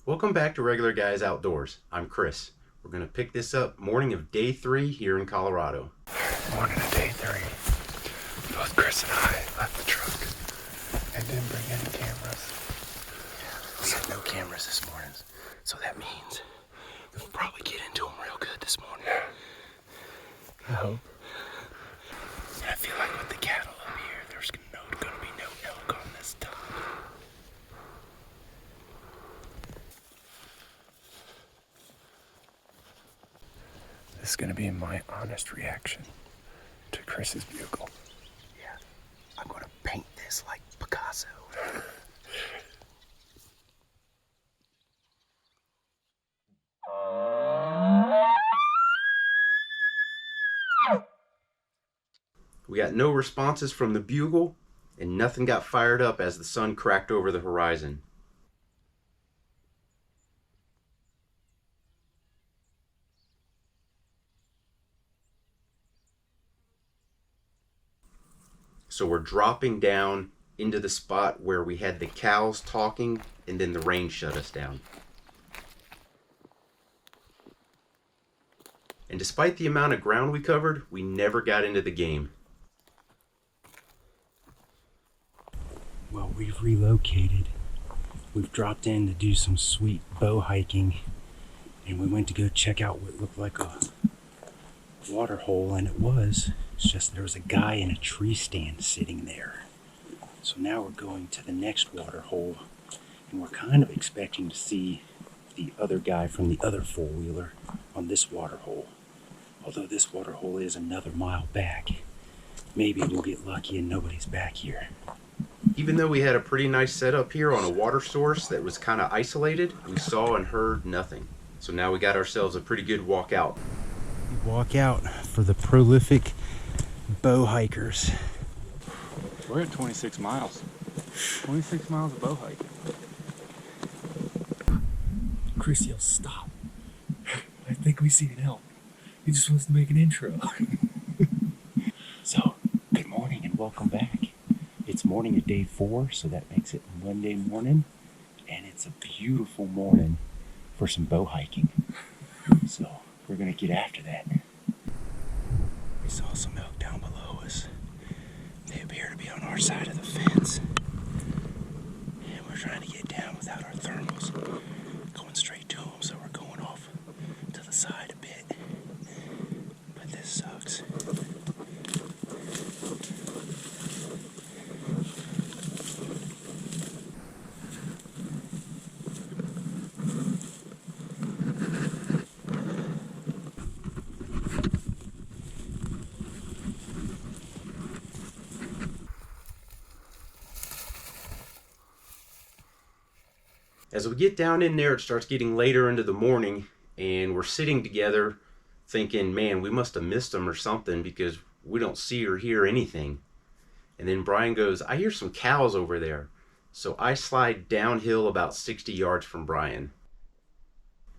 Welcome back to Regular Guys Outdoors. I'm Chris. We're going to pick this up morning of day 3 here in Colorado. Morning of day 3. Both Chris and I left the truck and didn't bring any cameras. We had no cameras this morning, so that means we can probably get into them real good this morning. I hope. And I feel like with the cattle up here, there's going to be no elk on this top. This is going to be my honest reaction to Chris's bugle. Yeah, I'm going to paint this like Picasso. We got no responses from the bugle, and nothing got fired up as the sun cracked over the horizon. So we're dropping down into the spot where we had the cows talking, and then the rain shut us down. And despite the amount of ground we covered, we never got into the game. Well, we've relocated. We've dropped in to do some sweet bow hiking, and we went to go check out what looked like a water hole, and it was. It's just there was a guy in a tree stand sitting there. So now we're going to the next water hole, and we're kind of expecting to see the other guy from the other four-wheeler on this water hole. Although this water hole is another mile back. Maybe we'll get lucky and nobody's back here. Even though we had a pretty nice setup here on a water source that was kind of isolated, we saw and heard nothing. So now we got ourselves a pretty good walk out. We walk out for the prolific bow hikers. We're at 26 miles. 26 miles of bow hiking. Chris yells, "Stop. I think we see an elk. He just wants to make an intro." So, good morning and welcome back. It's morning of day 4, so that makes it Monday morning. And it's a beautiful morning for some bow hiking. So, we're going to get after that. We saw some elk down below us. They appear to be on our side of the fence. And we're trying to get down without our thermals going straight to them, so we're going off to the side a bit. But this sucks. As we get down in there, it starts getting later into the morning, and we're sitting together thinking, man, we must have missed them or something because we don't see or hear anything. And then Brian goes, I hear some cows over there. So I slide downhill about 60 yards from Brian.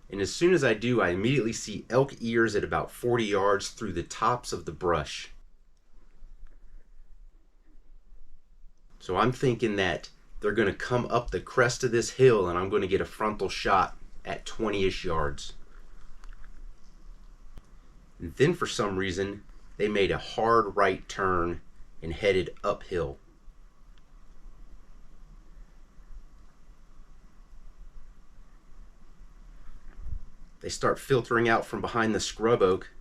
And as soon as I do, I immediately see elk ears at about 40 yards through the tops of the brush. So I'm thinking that they're going to come up the crest of this hill and I'm going to get a frontal shot at 20-ish yards. And then for some reason, they made a hard right turn and headed uphill. They start filtering out from behind the scrub oak,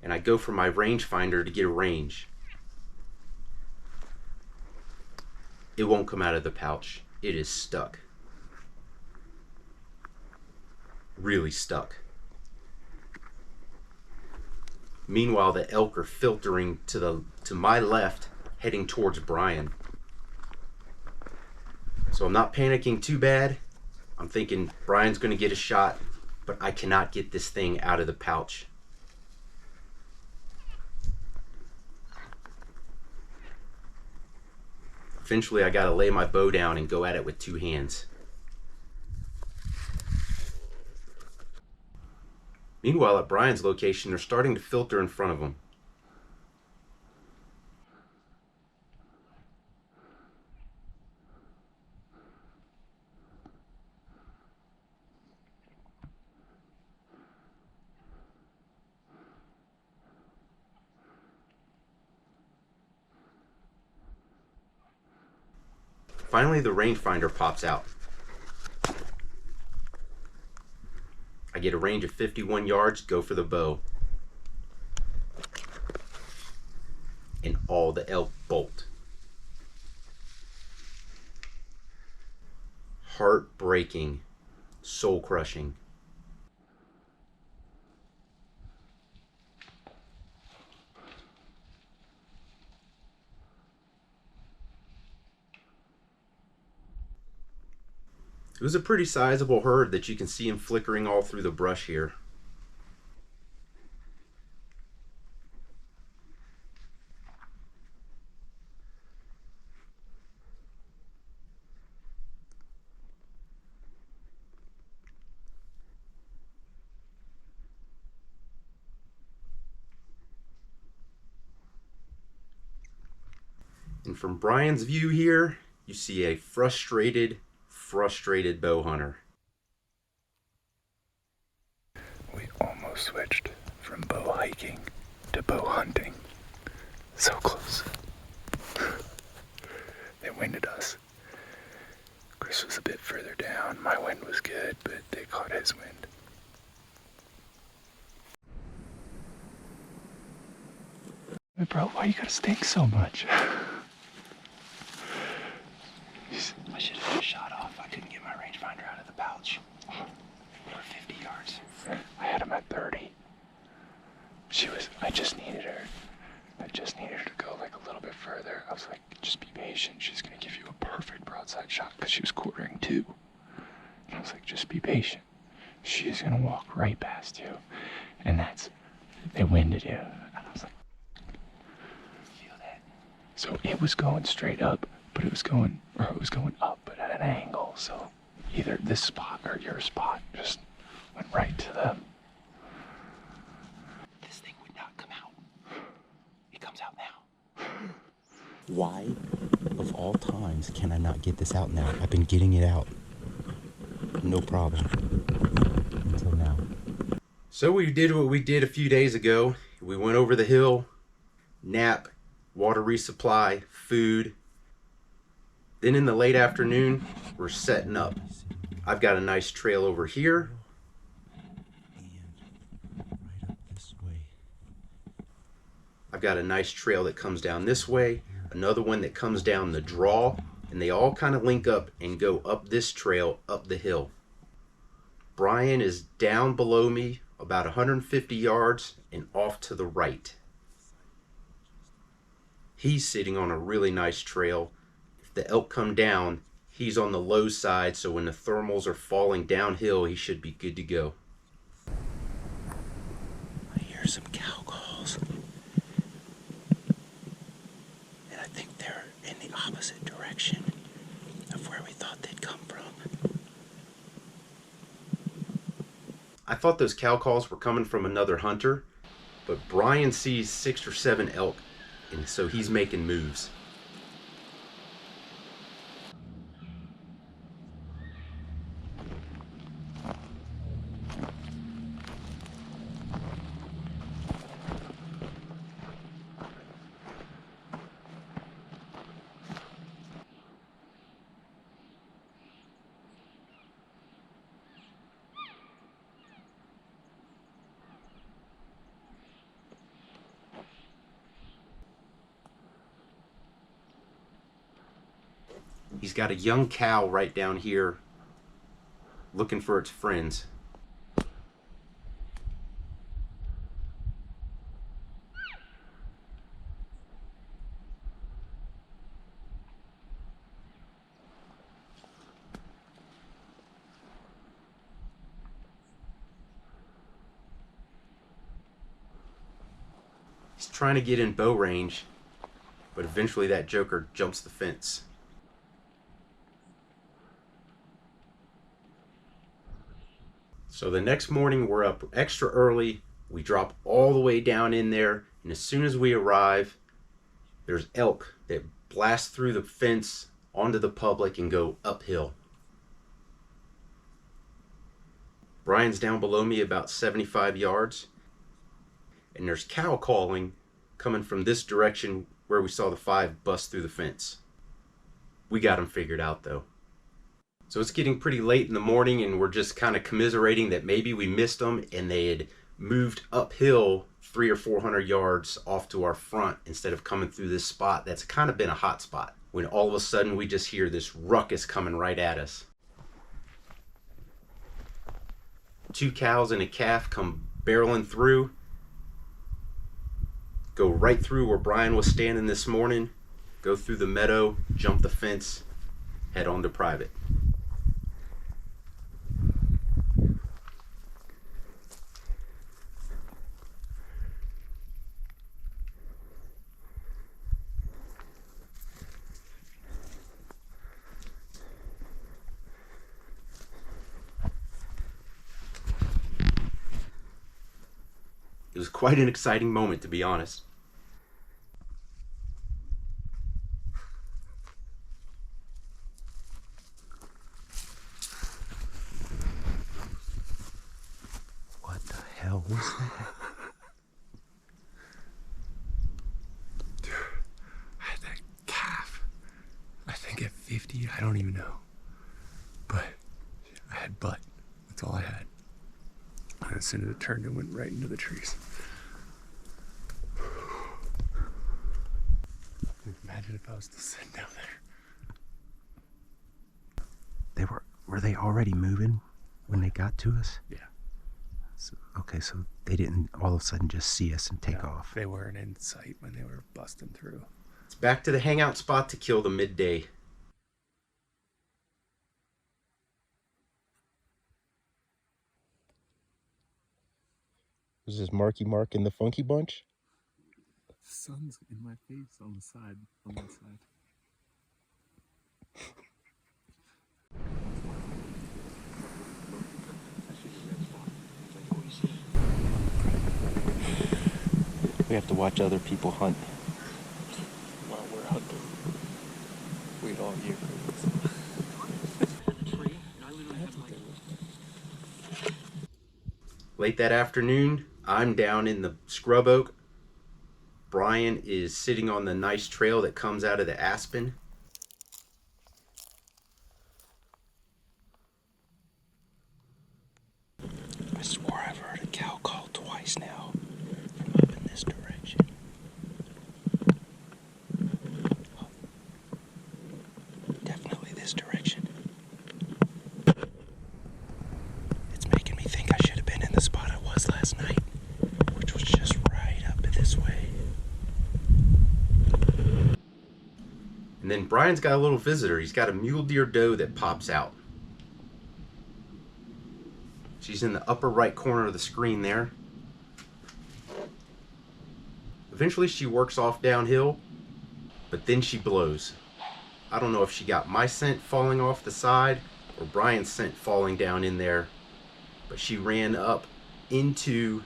and I go for my rangefinder to get a range. It won't come out of the pouch. It is stuck. Really stuck. Meanwhile, the elk are filtering to my left, heading towards Brian. So I'm not panicking too bad. I'm thinking Brian's going to get a shot, but I cannot get this thing out of the pouch. Eventually, I gotta lay my bow down and go at it with 2 hands. Meanwhile, at Brian's location, they're starting to filter in front of him. Finally, the rangefinder pops out. I get a range of 51 yards, go for the bow. And all the elk bolt. Heartbreaking, soul crushing. It was a pretty sizable herd that you can see him flickering all through the brush here. And from Brian's view here, you see a frustrated bow hunter. We almost switched from bow hiking to bow hunting. So close. They winded us. Chris was a bit further down. My wind was good, but they caught his wind. Hey bro, why you gotta stink so much? I should have shot off. I couldn't get my rangefinder out of the pouch. For 50 yards. I had him at 30. I just needed her to go like a little bit further. I was like, just be patient. She's gonna give you a perfect broadside shot because she was quartering 2. And I was like, just be patient. She's gonna walk right past you. And they winded you. And I was like, feel that? So it was going straight up, but it was going up, but at an angle. So either this spot or your spot just went right to them. This thing would not come out. It comes out now. Why, of all times, can I not get this out now? I've been getting it out. No problem. Until now. So we did what we did a few days ago. We went over the hill, nap, water resupply, food. Then in the late afternoon, we're setting up. I've got a nice trail over here. And right up this way. I've got a nice trail that comes down this way, another one that comes down the draw, and they all kind of link up and go up this trail, up the hill. Brian is down below me about 150 yards and off to the right. He's sitting on a really nice trail. If the elk come down, he's on the low side, so when the thermals are falling downhill, he should be good to go. I hear some cow calls. And I think they're in the opposite direction of where we thought they'd come from. I thought those cow calls were coming from another hunter, but Brian sees 6 or 7 elk, and so he's making moves. He's got a young cow right down here looking for its friends. He's trying to get in bow range, but eventually that joker jumps the fence. So the next morning we're up extra early. We drop all the way down in there, and as soon as we arrive, there's elk that blast through the fence onto the public and go uphill. Brian's down below me about 75 yards, and there's cow calling coming from this direction where we saw the 5 bust through the fence. We got them figured out though. So it's getting pretty late in the morning, and we're just kind of commiserating that maybe we missed them and they had moved uphill 300 or 400 yards off to our front instead of coming through this spot that's kind of been a hot spot, when all of a sudden we just hear this ruckus coming right at us. 2 cows and a calf come barreling through, go right through where Brian was standing this morning, go through the meadow, jump the fence, head on to private. It was quite an exciting moment, to be honest. What the hell was that? Dude, I had that calf. I think at 50, I don't even know. But I had butt. That's all I had. And as soon as it turned, it went right into the trees. Imagine if I was still sitting down there. Were they already moving when they got to us? Yeah. So, okay, so they didn't all of a sudden just see us and take No, off. They weren't in sight when they were busting through. It's back to the hangout spot to kill the midday. Was this Marky Mark and the Funky Bunch? The sun's in my face on the side, on that side. We have to watch other people hunt. While we're hunting, we'd all hear Late that afternoon, I'm down in the scrub oak. Brian is sitting on the nice trail that comes out of the aspen. I swore I've heard a cow call twice now from up in this direction. Oh, definitely this direction. It's making me think I should have been in the spot I was last night, which was just right up this way. And then Brian's got a little visitor. He's got a mule deer doe that pops out. She's in the upper right corner of the screen there. Eventually she works off downhill, but then she blows. I don't know if she got my scent falling off the side or Brian's scent falling down in there, but she ran up into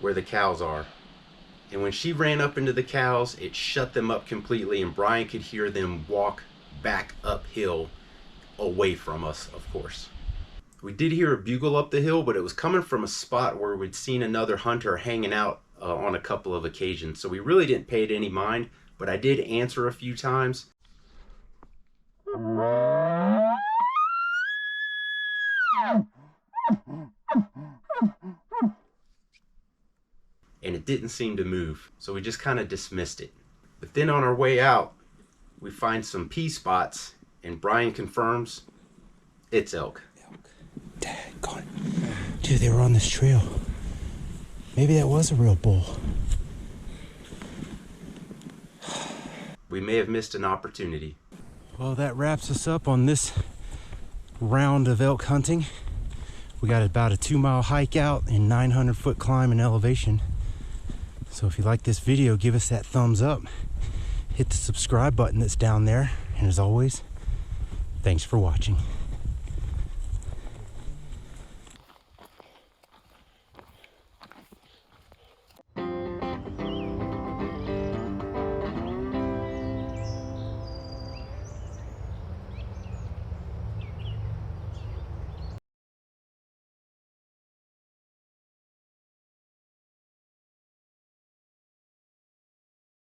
where the cows are. And when she ran up into the cows, it shut them up completely, and Brian could hear them walk back uphill away from us, of course. We did hear a bugle up the hill, but it was coming from a spot where we'd seen another hunter hanging out on a couple of occasions. So we really didn't pay it any mind, but I did answer a few times. And it didn't seem to move, so we just kind of dismissed it. But then on our way out, we find some pea spots, and Brian confirms it's elk. Daggone. Dude, they were on this trail. Maybe that was a real bull. We may have missed an opportunity. Well, that wraps us up on this round of elk hunting. We got about a 2-mile hike out and 900-foot climb in elevation. So if you like this video, give us that thumbs up. Hit the subscribe button that's down there. And as always, thanks for watching.